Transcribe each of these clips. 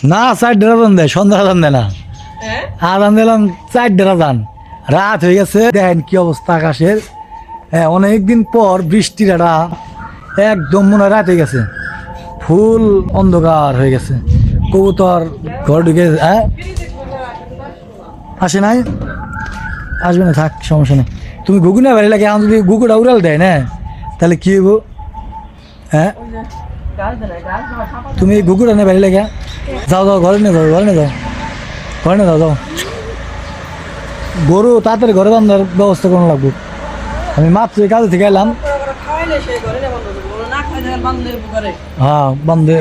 না 4 রাজান দেয়, সন্ধ্যা রাজান দেয় না। আজান দিলাম 4 রাজান, রাত হয়ে গেছে। দেখেন কি অবস্থা আকাশের। হ্যাঁ, অনেকদিন পর বৃষ্টির একটা একদম মনে হয় রাত হয়ে গেছে, ফুল অন্ধকার হয়ে গেছে। কবুতর ঘর ঢুকে হ্যাঁ আসে নাই, আসবে না, থাক সমস্যা নেই। তুমি ঘুঘু না বাড়ি লাগে, এখন যদি ঘুঘুটা উড়াল দেয় না তাহলে কি হইব? হ্যাঁ, তুমি ঘুঘুটা নিয়ে বাড়ি লাগে যাও, যাও ঘরে নিয়ে যাও, ঘরে নিয়ে যাও, ঘরে নিয়ে যাও, যাও। গরু তাড়াতাড়ি ঘরে বান্ধার ব্যবস্থা কোনো লাগবে। আমি মাত্র কাজে থেকে এলাম। হ্যাঁ, বান্ধলে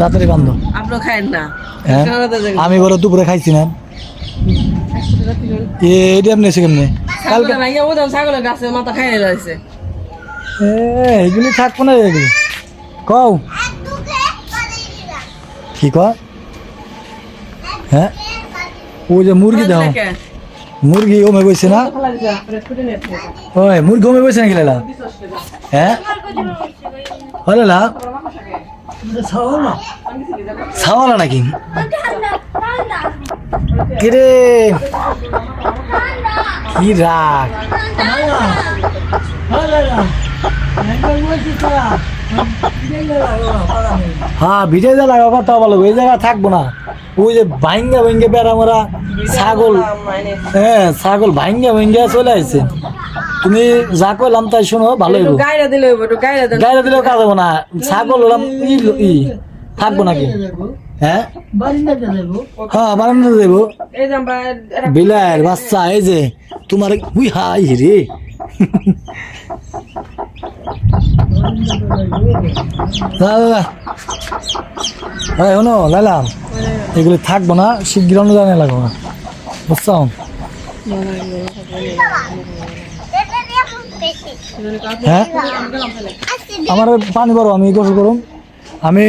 তাড়াতাড়ি বান্ধব। হ্যাঁ, আমি বড় দুপুরে খাইছি না। এটা এমনি এসে কেমনি এগুলি থাকবো না, এগুলি কও কি কয়? হ্যাঁ, ওই যে মুরগি দাও, মুরগি ওমে বইছে না? ওই মুরগি ওমে বইছে নাকি লালা? হ্যাঁ, লালা ছাওয়ালা নাকি? কিরে কি রাগ? হ্যাঁ, ভিজে যা লাগা কথা বলো, এই জায়গা থাকবো না। ওই যে ভাঙ্গা ভাঙ্গে বেড়া মারা ছাগল, হ্যাঁ ছাগল ভাঙ্গা ভাঙ্গা চলে আসছে। তুমি যা কইলাম তাই শোনো, ভালো হইব। গাইরা দিলেও কাজ হবো না, ছাগল হলাম ই থাকবো নাকি? হ্যাঁ, হ্যাঁ বারান্দা দেবো। বিলাইয়ের বাচ্চা, এই যে তোমার উই হাই রে শোনো লাইলাম, এগুলি থাকবো না, শিগগির অন্য জানে লাগবো না, বুঝছো? হ্যাঁ, আমার পানি বড়, আমি গোসল করুন। আমি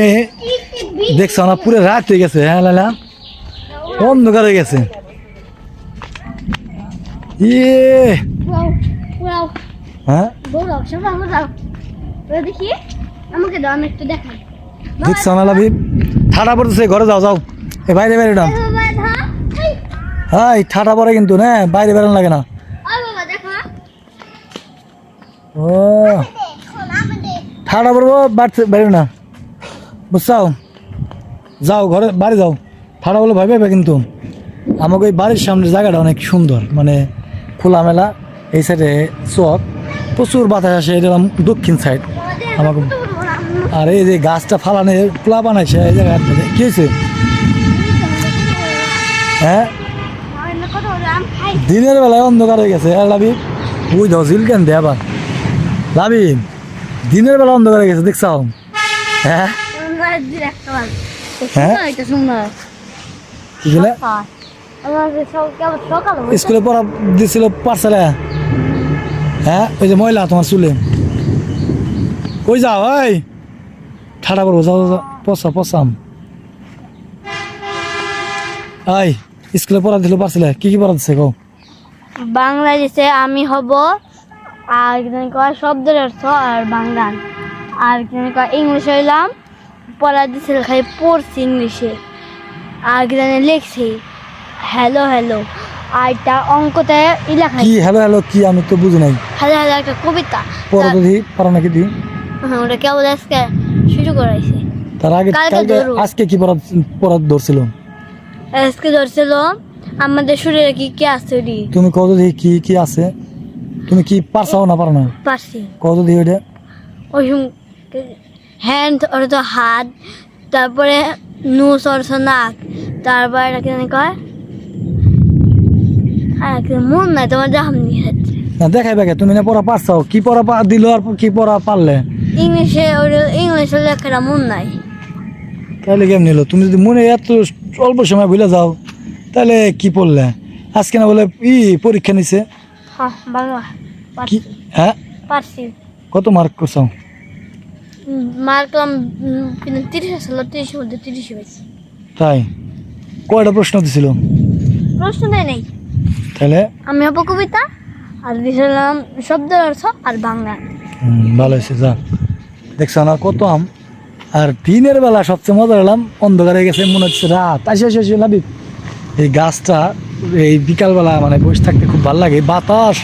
দেখছো না পুরো রাত হয়ে গেছে। হ্যাঁ লাইলা, অন্ধকার হয়ে গেছে। ইয়ে হ্যাঁ, দেখছো না লাভি ঠাডা পড়তেছে, ঘরে যাও, যাও এ বাইরে বাইরে ডাম। হ্যাঁ, ঠাডা পড়ে কিন্তু না, বাইরে বেরোনো লাগে না। ও ঠাডা পড়বো, বাইরে না, বুঝছাও? যাও ঘরে, বাড়ি যাও। ঠাডা বলে ভয় পাবে কিন্তু। আমাকে ওই বাড়ির সামনের জায়গাটা অনেক সুন্দর, মানে খোলামেলা। এই সাইডে চক, প্রচুর বাতাস আসে। এটা দক্ষিণ সাইড আমাকে। আর এই যে গাছটা ফালানো পোলা বানাইছে এই জায়গায়, কি হয়েছে? হ্যাঁ, দিনের বেলায় অন্ধকার হয়ে গেছে। লাভি ওই দাও জিলকেন দে আবার, লাভি দিনের বেলা অন্ধকার হয়ে গেছে, দেখছাও? হ্যাঁ, স্কুলে পড়া দিছিল পাঠশালা। হ্যাঁ, ওই যে ময়লা তোমার চুলে, কই যাও? ওই ঠাডা করবো, যাও পচা পচাম। এই স্কুলে পড়া দিল পারছিলে, কি কি পড়া দিচ্ছে গো? বাংলা দিছে আমি হব, আর শব্দের অর্থ আর বাংলা, আর ইংলিশ হইলাম। পড়া দিছিল খালি পড়ছি ইংলিশে, আর লিখছি হ্যালো হ্যালো। আর এটা অঙ্কতে লেখা কি হ্যালো হ্যালো কি, আমি তো বুঝি নাই। হ্যালো হ্যালো একটা কবিতা। পড়া তো দি পড়া নাকি দি? হ্যাঁ, ওটা কেবল আজকে শুরু করাইছে। তার আগে আজকে কি পড়া ধরছিল? আজকে ধরছিল আমাদের শরীরে কি কি আছে। তুমি কত দি কি কি আছে? তুমি কি পারছাও না পারো না? পারছি। কত দি ওইটা? ওই হ্যান্ড অর্থ হাত, তারপরে নোস অর্থ নাক, তারপর এটা কি জানি কয়, আর মন নাই তোমার যা হামনি হচ্ছে না। দেখাইবে কে তুমি না পড়া পারছাও? কি পড়া দিল আর কি পড়া পারলে? ইংলিশে, ইংলিশের লেখাটা মন নাই। তাহলে কেমন নিল? তুমি যদি মনে এত অল্প সময় ভুলে যাও তাহলে কি পড়লে? আজকে না বলে পরীক্ষা নিছে? হ্যাঁ, বাংলা কি? হ্যাঁ, পারছি। কত মার্ক করছো? মার্কলাম 30 আসলে 30 মধ্যে 30 হয়েছে। তাই? কয়টা প্রশ্ন দিছিল? প্রশ্ন দেয় নাই। তাহলে আমি হব কবিতা, আর দিছিলাম শব্দের অর্থ আর বাংলা। ভালো হয়েছে। যা দেখছ না কত আম, আর দিনের বেলা সবচেয়ে মজা হলাম, অন্ধকার হয়ে গেছে, মনে হচ্ছে রাত। আসি লাবিব, এই গাছটা এই বিকালবেলা মানে বসে থাকতে খুব ভালো লাগে, বাতাস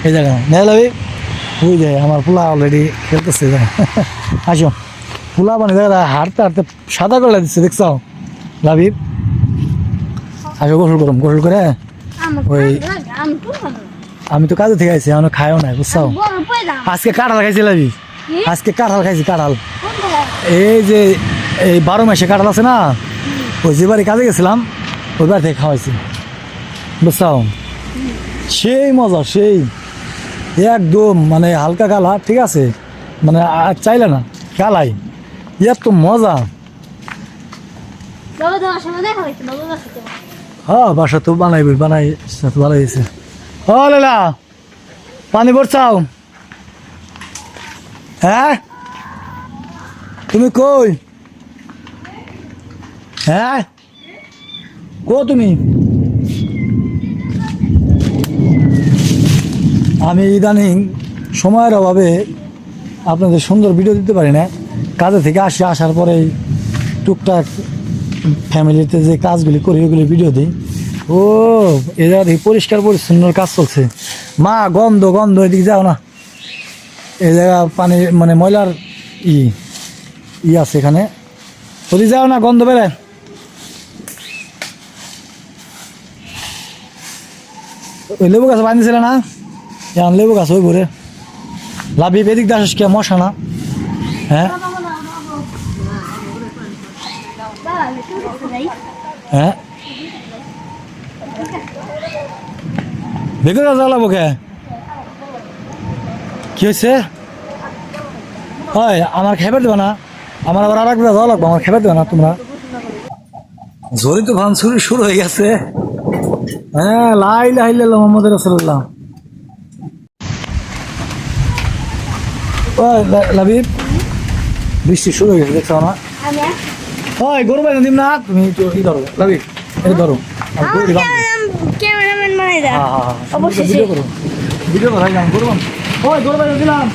এই জায়গা না লাবিব, ওই যায় আমার পোলা অলরেডি খেলতেছে আসো, পোলা মানে জায়গা হাঁটতে হাঁটতে সাদা করে দিচ্ছে, দেখছো লাবিব? আসো গোসল করুন, গোসল করে ওই আমি তো কাজে থেকে আইছি, আমি খাইও নাই বুঝছো। আজকে কাঁঠাল খাইছি লাবিব, আজকে কাঁঠাল খাইছি, কাঁঠাল এই যে এই 12 মাসে কাঁঠাল আছে না, ওই যে বাড়ি কাজে গেছিলাম ওই বাড়ি থেকে খাওয়াইছি বুঝছো। সেই মজা, সেই একদম মানে হালকা কালা, ঠিক আছে, মানে আর চাইলে না কালাই, এত মজা। হ্যাঁ বাসা তো বানাইবি, বানাই ভালো হয়েছে। ও লেলা পানি পড়ছাও? হ্যাঁ তুমি কই? হ্যাঁ কো তুমি? আমি ইদানিং সময়ের অভাবে আপনাদের সুন্দর ভিডিও দিতে পারি না, কাজে থেকে আসার পরেই টুকটাক ফ্যামিলিতে যে কাজগুলি করি ওগুলি ভিডিও দিই। ও এ জায়গা থেকে পরিষ্কার পরিচ্ছন্নর কাজ চলছে। মা গন্ধ গন্ধ, এদিকে যাও না, এই জায়গা পানি মানে ময়লার ই আছে এখানে, ওদিকে যাও না, গন্ধ বেড়ে। ওই লেবু গাছ বাঁধিয়েছিল না, এখন লেবু গাছ ওই ঘুরে লাভিব, এদিক দিয়ে আসিস কে, মশা না? হ্যাঁ হ্যাঁ দেখো জ্বালাবো কে, কি হয়েছে? হয় আমার খেপে দেবে না, আমার আবার আর একবার যাওয়া লাগবো, আমার খেপে দেবে না তোমরা। জোরে তো ভান শুরু হয়ে গেছে। হ্যাঁ লাই লাই মোহাম্মদ রাসূলুল্লাহ। ওই লাবিব বৃষ্টি শুরু হয়ে গেছে, দেখছো না? ওই গরু বাইনা দিম না, তুমি তো ই ধরো লাবিব, এটা ধরো ক্যামেরাম্যান বানাই দা অবশ্যই ভিডিও করো, ভিডিও করাই যাম গরু। ওই গরু বাইনা দিলাম।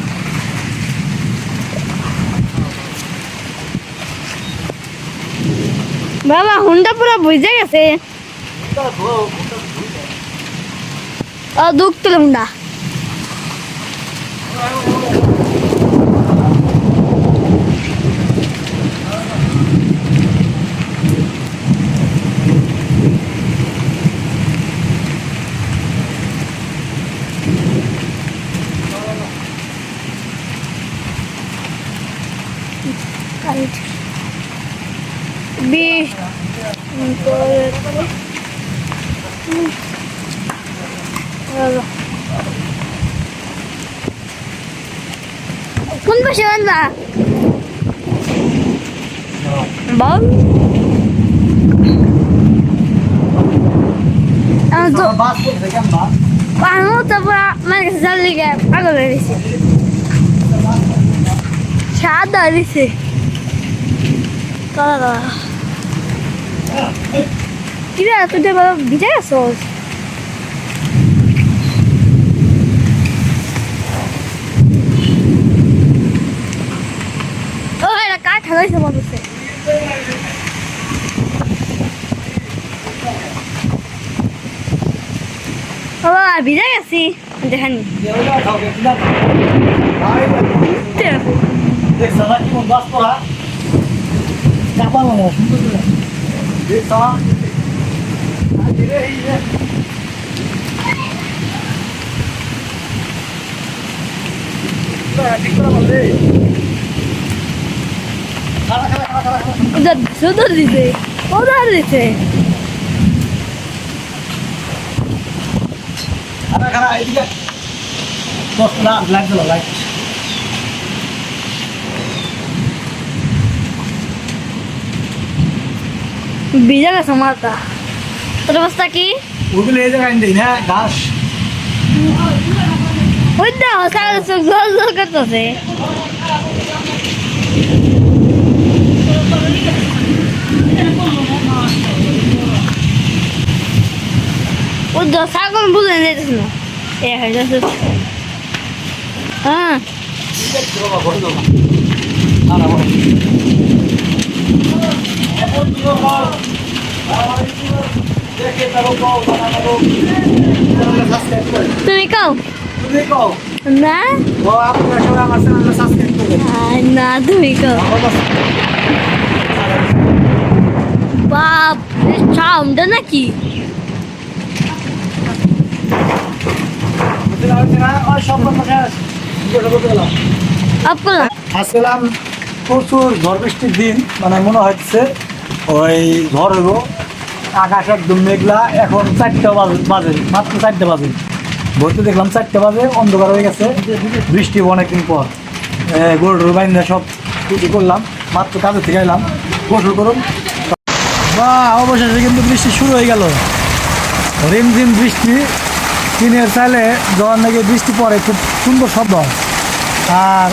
বাবা হুন্ডা পুরো বুঝে গেছে, ও দুঃখ তুলে হুন্ডা। কোন পাশে বানবা বল? পানো তারপর আমার কাছে জাল লিগে পাগল হয়ে গেছে, সাদা দিছে কিরা তুই বাবা ভিজে গেছস? ও এটা কাঠ হয়েছে মনে হচ্ছে। বাবা ভিজে গেছি দেখানি দেখছো না কেমন বাস পড়া, চাপানো না সুন্দর করে দেখছো না? সুন্দর দিছে, ওদার দিছে। খানা এদিকে লাইট দিল, লাইট ভিজে গেছে মাথা। তোর অবস্থা কি? ওগুলো এই জায়গায় দেই না ঘাস, ওই দাও সারা চোখ জল জল করতেছে। ও দশা কোন বুঝে যেতেছ না, এ হয়ে যাচ্ছে। হ্যাঁ তুমি কও না না তুমি কও বাপ চাউন্ডা নাকি আসলাম প্রচুর ঝড় বৃষ্টির দিন, মানে মনে হচ্ছে ওই ঝড় হইব। আকাশ একদম মেঘলা। এখন 4টা বাজে, মাত্র 4টা বাজে। ভোরতে দেখলাম 4টা বাজে, অন্ধকার হয়ে গেছে। বৃষ্টি অনেকদিন পর গরুর বাইন্দা সব কিছু করলাম, মাত্র কাজে থেকে এলাম। গোসল করুন বা অবশেষে কিন্তু বৃষ্টি শুরু হয়ে গেল। রিমঝিম বৃষ্টি, টিনের চাইলে যখন নাকি বৃষ্টি পড়ে খুব সুন্দর শব্দ হয়। আর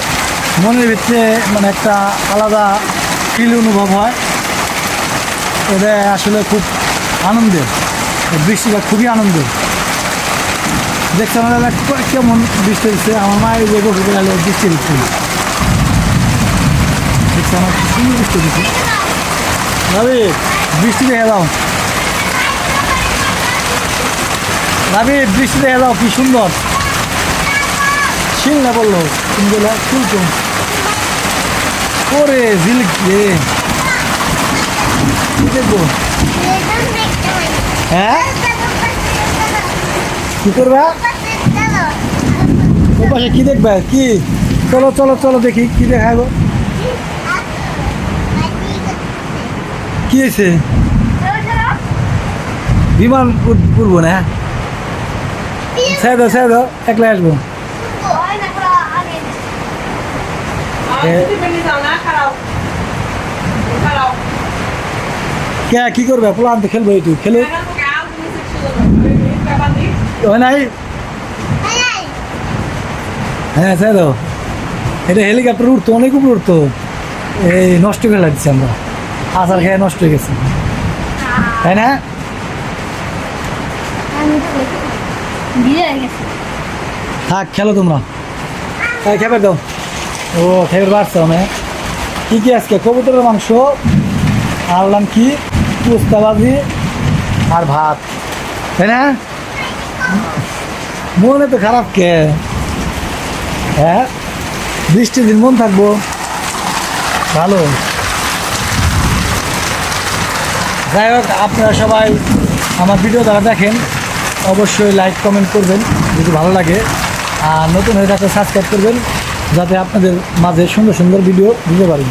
মনের ভিতরে মানে একটা আলাদা ফিল অনুভব হয়। এটা আসলে খুব আনন্দের, বৃষ্টিটা খুবই আনন্দের। দেখতে আমার কেমন বৃষ্টি দিচ্ছে। আমার মায়ের যে গোসল করে গেলে বৃষ্টি দিচ্ছে, দেখতে আমার সুন্দর বৃষ্টি দিচ্ছে। ভাবি বৃষ্টি দেখে দাও, ভাবি বৃষ্টি দেখে দাও, কি সুন্দর। শিল না বললো সুন্দর শুনছো ওরে ঝিলিক রে, কি দেখবো? হ্যাঁ কি করবা ও পাশে? কি দেখবা? কি? চলো চলো চলো দেখি কি দেখাবো। কি হয়েছে? বিমান উঠবো না? ছেড়ে দাও ছেড়ে দাও, একলা আসবো। কে কি করবে? পোলা আনতে খেলবো, এই তুই খেলো নাই। হ্যাঁ ছেড়ে দাও। এটা হেলিকপ্টার উঠতো, অনেক উপরে উঠতো। এই নষ্ট করে লাগছে, আমরা আচার খেয়ে নষ্ট হয়ে গেছে, তাই না? থাক খেলো তোমরা, তাই খেপে দাও। ও খেপের বাড়ছে মানে কি কি আজকে? কবুতরের মাংস, আনলাম কি পোস্তাবাজি আর ভাত, তাই না? মনে তো খারাপ কে? হ্যাঁ বৃষ্টির দিন মন থাকবো ভালো। যাই হোক, আপনারা সবাই আমার ভিডিও যারা দেখেন অবশ্যই লাইক কমেন্ট করবেন যদি ভালো লাগে। আর নতুন হয়ে থাকলে সাবস্ক্রাইব করবেন, যাতে আপনাদের মাঝে সুন্দর সুন্দর ভিডিও দিতে পারি।